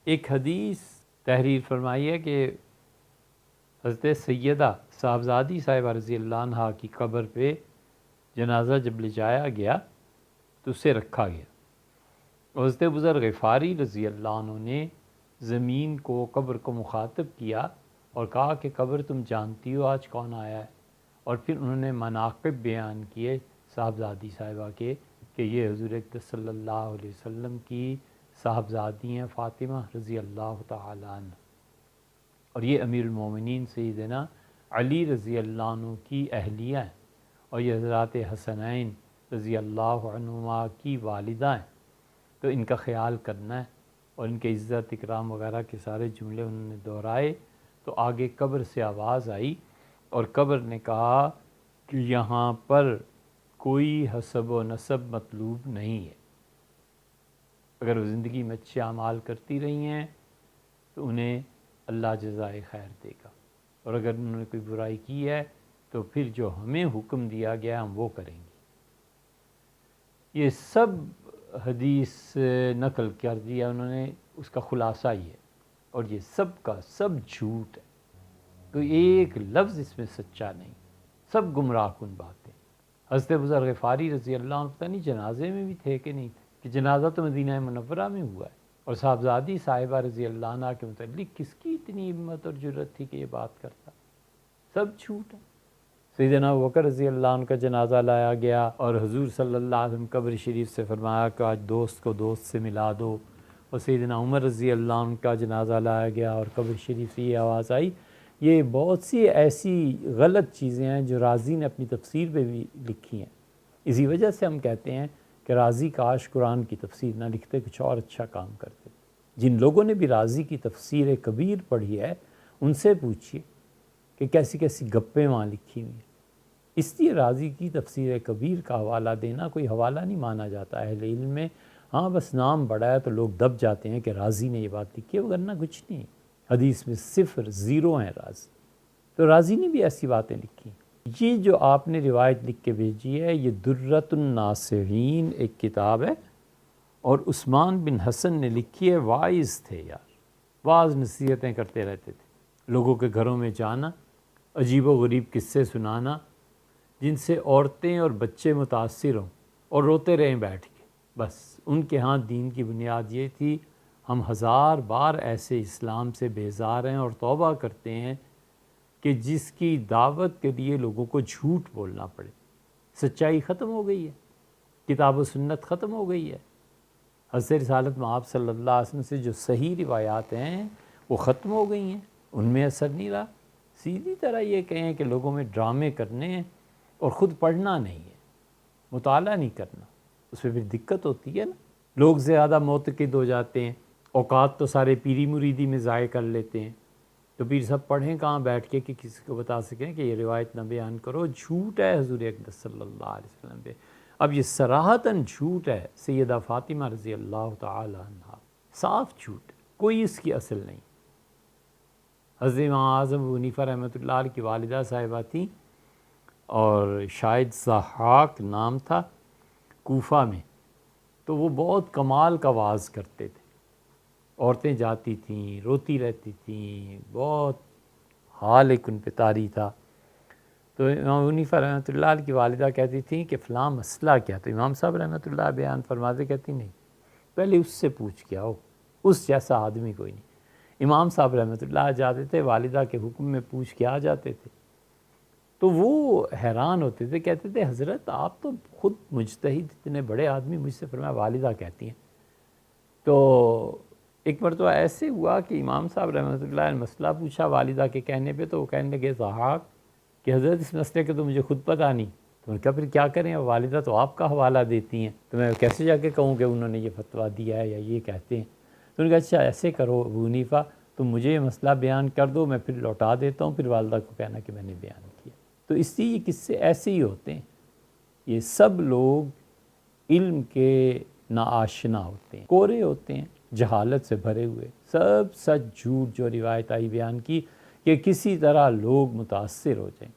ایک حدیث تحریر فرمائی ہے کہ حضرت سیدہ صاحبزادی صاحبہ رضی اللہ عنہ کی قبر پہ جنازہ جب لے جایا گیا تو اسے رکھا گیا. حضرت بزرگ غفاری رضی اللہ عنہ نے زمین کو، قبر کو مخاطب کیا اور کہا کہ قبر تم جانتی ہو آج کون آیا ہے. اور پھر انہوں نے مناقب بیان کیے صاحبزادی صاحبہ کے کہ یہ حضور اقدس صلی اللہ علیہ وسلم کی صاحبزادی ہیں فاطمہ رضی اللہ تعالی عنہ، اور یہ امیر المومنین سیدنا علی رضی اللہ عنہ کی اہلیہ ہیں، اور یہ حضرات حسنین رضی اللہ عنہما کی والدہ ہیں. تو ان کا خیال کرنا ہے. اور ان کے عزت اکرام وغیرہ کے سارے جملے انہوں نے دہرائے. تو آگے قبر سے آواز آئی اور قبر نے کہا کہ یہاں پر کوئی حسب و نسب مطلوب نہیں ہے. اگر وہ زندگی میں اچھے اعمال کرتی رہی ہیں تو انہیں اللہ جزائے خیر دے گا، اور اگر انہوں نے کوئی برائی کی ہے تو پھر جو ہمیں حکم دیا گیا ہم وہ کریں گے. یہ سب حدیث نقل کر دیا انہوں نے، اس کا خلاصہ ہی ہے، اور یہ سب کا سب جھوٹ ہے. تو ایک لفظ اس میں سچا نہیں، سب گمراہ کن باتیں. حضرت بزرگ غفاری رضی اللہ عنہ پتہ نہیں جنازے میں بھی تھے کہ نہیں تھے، کہ جنازہ تو مدینہ منورہ میں ہوا ہے. اور صاحبزادی صاحبہ رضی اللہ عنہ کے متعلق کس کی اتنی ہمت اور جرت تھی کہ یہ بات کرتا؟ سب جھوٹ ہے. سیدنا ابوبکر رضی اللہ عنہ کا جنازہ لایا گیا اور حضور صلی اللہ علیہ وسلم قبر شریف سے فرمایا کہ آج دوست کو دوست سے ملا دو. اور سیدنا عمر رضی اللہ عنہ کا جنازہ لایا گیا اور قبر شریف سے یہ آواز آئی. یہ بہت سی ایسی غلط چیزیں ہیں جو رازی نے اپنی تفسیر پہ بھی لکھی ہیں. اسی وجہ سے ہم کہتے ہیں کہ رازی کاش قرآن کی تفسیر نہ لکھتے، کچھ اور اچھا کام کرتے. جن لوگوں نے بھی رازی کی تفسیر کبیر پڑھی ہے ان سے پوچھیے کہ کیسی کیسی گپیں وہاں لکھی ہوئی ہیں. اس لیے رازی کی تفسیر کبیر کا حوالہ دینا کوئی حوالہ نہیں مانا جاتا اہل علم میں. ہاں بس نام بڑا ہے تو لوگ دب جاتے ہیں کہ رازی نے یہ بات لکھی ہے، ورنہ کچھ نہیں. حدیث میں 0 0 ہیں رازی. تو رازی نے بھی ایسی باتیں لکھی. یہ جو آپ نے روایت لکھ کے بھیجی ہے یہ درۃ الناصحین ایک کتاب ہے، اور عثمان بن حسن نے لکھی ہے. واعظ تھے یار، واعظ نصیحتیں کرتے رہتے تھے. لوگوں کے گھروں میں جانا، عجیب و غریب قصے سنانا جن سے عورتیں اور بچے متاثر ہوں اور روتے رہیں بیٹھ کے. بس ان کے ہاں دین کی بنیاد یہ تھی. ہم 1000 بار ایسے اسلام سے بیزار ہیں اور توبہ کرتے ہیں کہ جس کی دعوت کے لیے لوگوں کو جھوٹ بولنا پڑے. سچائی ختم ہو گئی ہے، کتاب و سنت ختم ہو گئی ہے. حضرت رسالت مآب صلی اللہ علیہ وسلم سے جو صحیح روایات ہیں وہ ختم ہو گئی ہیں، ان میں اثر نہیں رہا. سیدھی طرح یہ کہیں کہ لوگوں میں ڈرامے کرنے ہیں اور خود پڑھنا نہیں ہے، مطالعہ نہیں کرنا. اس میں پھر دقت ہوتی ہے نا. لوگ زیادہ معتقد ہو جاتے ہیں، اوقات تو سارے پیری مریدی میں ضائع کر لیتے ہیں. تو پھر سب پڑھیں کہاں بیٹھ کے کہ کسی کو بتا سکیں کہ یہ روایت نہ بیان کرو. جھوٹ ہے حضور اقدس صلی اللہ علیہ وسلم پہ. اب یہ صراحتاً جھوٹ ہے سیدہ فاطمہ رضی اللہ تعالی عنہ، صاف جھوٹ، کوئی اس کی اصل نہیں. حضرت امام اعظم ابو حنیفہ رحمۃ اللہ علیہ کی والدہ صاحبہ تھیں، اور شاید ضحاک نام تھا، کوفہ میں. تو وہ بہت کمال کا واعظ کرتے تھے. عورتیں جاتی تھیں، روتی رہتی تھیں، بہت حال ایک ان پہ طاری تھا. تو امام حنیفہ رحمۃ اللہ علیہ کی والدہ کہتی تھیں کہ فلاں مسئلہ کیا؟ تو امام صاحب رحمۃ اللہ بیان فرماتے کہتی نہیں، پہلے اس سے پوچھ کے آؤ، اس جیسا آدمی کوئی نہیں. امام صاحب رحمۃ اللہ جاتے تھے، والدہ کے حکم میں پوچھ کے آ جاتے تھے. تو وہ حیران ہوتے تھے، کہتے تھے حضرت آپ تو خود مجتہد اتنے بڑے آدمی، مجھ سے فرمایا والدہ کہتی ہیں. تو ایک مرتبہ ایسے ہوا کہ امام صاحب رحمۃ اللہ نے مسئلہ پوچھا والدہ کے کہنے پہ، تو وہ کہنے لگے ضحاک کہ حضرت اس مسئلے کے تو مجھے خود پتہ نہیں. تو میں نے کہا پھر کیا کریں، والدہ تو آپ کا حوالہ دیتی ہیں، تو میں کیسے جا کے کہوں کہ انہوں نے یہ فتویٰ دیا ہے یا یہ کہتے ہیں. تو انہوں نے کہا اچھا ایسے کرو ابو حنیفہ، تم مجھے یہ مسئلہ بیان کر دو، میں پھر لوٹا دیتا ہوں، پھر والدہ کو کہنا کہ میں نے بیان کیا. تو اس لیے یہ قصے ایسے ہی ہوتے ہیں. یہ سب لوگ علم کے ناآشنا ہوتے ہیں، کورے ہوتے ہیں، جہالت سے بھرے ہوئے. سب سچ جھوٹ جو روایت آئی بیان کی کہ کسی طرح لوگ متاثر ہو جائیں.